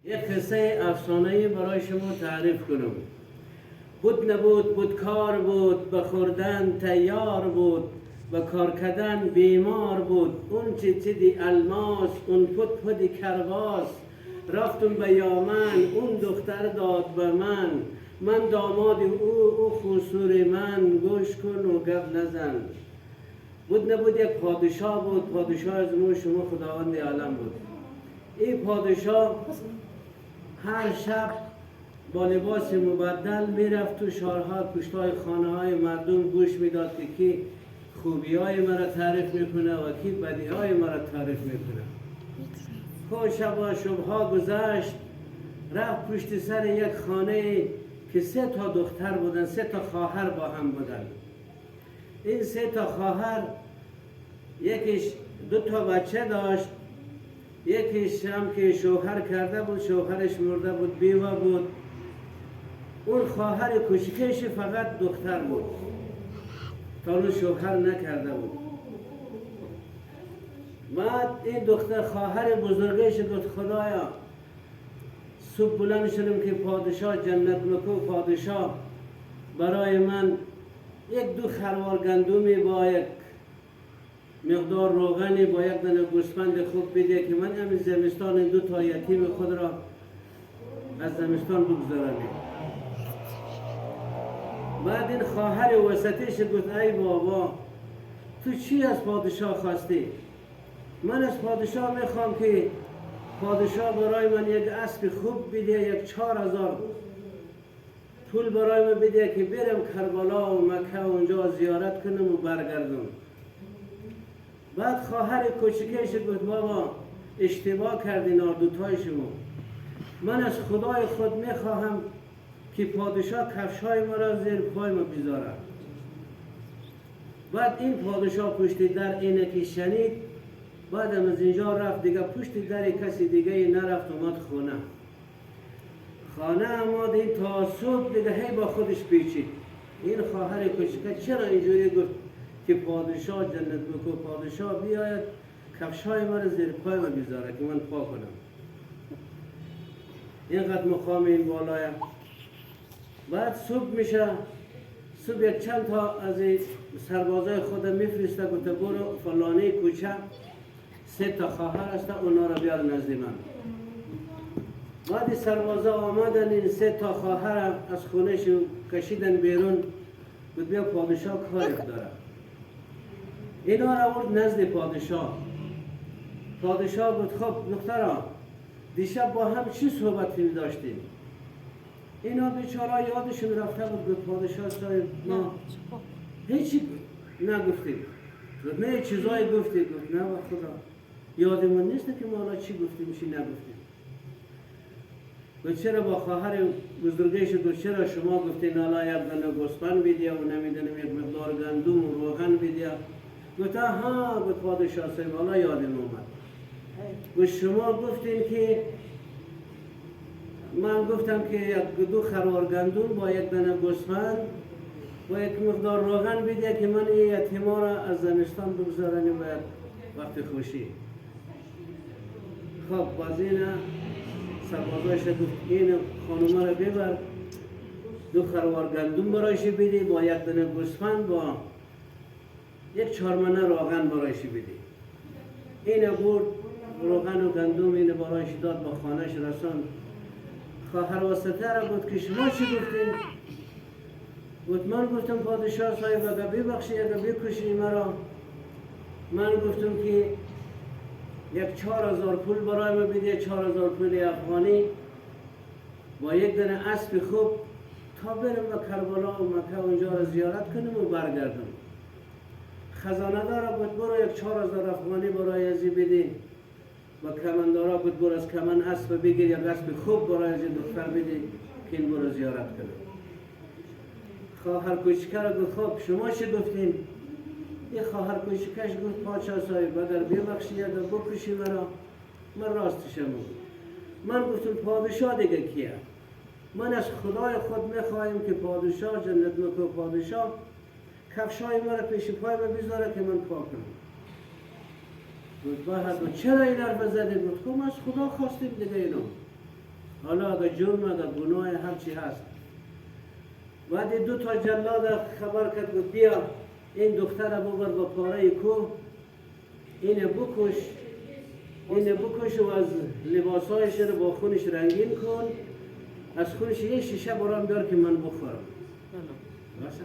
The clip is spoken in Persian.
یک قصه افسانه‌ای برای شما تعریف کنم. بود نبود بود کار بود، به خوردن تیار بود، به کار کردن بیمار بود. اون چی الماس، اون پودی کرباس. رفتم به یامن، اون دختر داد به من. من داماد او خسور من. گوش کن و گپ نزن. بود نبود یک پادشاه بود. پادشاه از نوع شما خداوند عالم بود. این پادشاه هر شب با لباس مبدل میرفت تو شهرها، پشتای خانه های مردم گوش میداد که کی خوبی های مرا تعریف میکنه و کی بدی های مرا تعریف میکنه. خب شبها گذشت، رفت پشت سر یک خانه که 3 تا دختر بودن، 3 تا خواهر با هم بودن. این 3 تا خواهر یکیش 2 تا بچه داشت، یکیش هم که شوهر کرده بود، شوهرش مرده بود، بیوه بود. اون خواهر کوچکش فقط دختر بود، تا اون شوهر نکرده بود. بعد این دختر خواهر بزرگش گفت خدایا صبح بلند شدم که پادشاه جنت مکو پادشاه برای من 1-2 خروار گندمی با یک مقدار روغنی با یک دانه گوسفند خوب بده که من همین زمستان این 2 تا یتیم خود را از زمستان بگذارم. بعد این خواهر وسطیش گفت ای بابا تو چی از پادشاه خواستی؟ من از پادشاه میخوام که پادشاه برای من یک اسب خوب بده، 4000 پول برای من بده که برم کربلا و مکه و اونجا زیارت کنم و برگردم. بعد خواهر کوچکش گفت بابا اشتباه کردین دوتای شما. من از خدای خود میخواهم که پادشاه کفشای ما را زیر پای ما بذاره. بعد این پادشاه پشت در اینه که شنید، بعد از اینجا رفت دیگه پشت در کسی دیگه نرفت، اومد خانه آمد. این تا صبح دیگه هی با خودش پیچید. این خواهر کوچکه چرا اینجوری گفت که پادشاه جنت مکو پادشاه بیاید کفشای ما را زیر پای ما بذاره که من پاک کنم. اینقدر مقام این بالایه. بعد صبح میشه، صبح یک چند تا از سربازای خود میفرسته گفته برو فلانه کوچه 3 تا خواهر هست اونا را بیار نزد من. بعد سربازا آمدن این 3 تا خواهر از خونهش کشیدن بیرون. گفت بیا پادشاه کاری داره. اینا را آورد نزد پادشاه. پادشاه گفت خب دختران دیشب با هم چی صحبت داشتیم؟ اینا بیچاره یادشون رفته بود. گفت پادشاه صاحب ما هیچی نگفتیم. گفت نه چیزایی گفتیم. گفت نه خدا یادمون نیست که ما حالا چی گفتیم چی نگفتیم. گفت چرا با خواهر بزرگش گفت چرا شما گفتین حالا یک دانه گوسفند بدیا و نمیدونم یک مقدار گندم و روغن بدیا؟ گفت ها گفت پادشاه صاحب حالا یادم اومد. گفت شما گفتین که من گفتم که 2 خروار گندم با یک دانه گوسفند و یک مقدار روغن بده که من این یتیما را از زمستان بگذارم و وقت خوشی. خب باز این سربازایش گفت این خانوما را ببر 2 خروار گندم برایش بده با یک دانه گوسفند با 1 چهارمنه روغن برایش بده. این برد روغن و گندم این برایش داد با خانهش رساند. خواهر وسطه را بود که شما چی گفتین؟ گفت من گفتم پادشاه صاحب اگر ببخشی اگر بکشی مرا. من گفتم که 4000 پول برای من بده، 4000 پول افغانی با یک دانه اسب خوب تا برم به کربلا و مکه اونجا را زیارت کنم و برگردم. خزانه دارا بود برو 4000 افغانی برای ازی بده و کماندارا بود برو از کمن اسب بگیر یک اسب خوب برای ازی دختر بده که این برو زیارت کنم. خواهر کوچکه را گفت خب شما چی گفتین؟ این خواهر کوچکش گفت پادشاه صاحب اگر ببخشی اگر بکشی مرا من راستشم بود. من گفتم پادشاه دیگه کیه؟ من از خدای خود میخوایم که پادشاه جنت مکو پادشاه کفشای مرا پیش پای من بذاره که من پاک کنم. گفت چرا این حرف زدی؟ گفت خب از خدا خواستیم دیگه اینو. حالا اگه جرم اگه گناه هرچی هست. بعد دو تا جلاد خبر کرد گفت بیا این دختر ببر با پاره کوه، اینه بکش و از لباسایش رو با خونش رنگین کن، از خونش یه شیشه برام بیار که من بخورم. باشه؟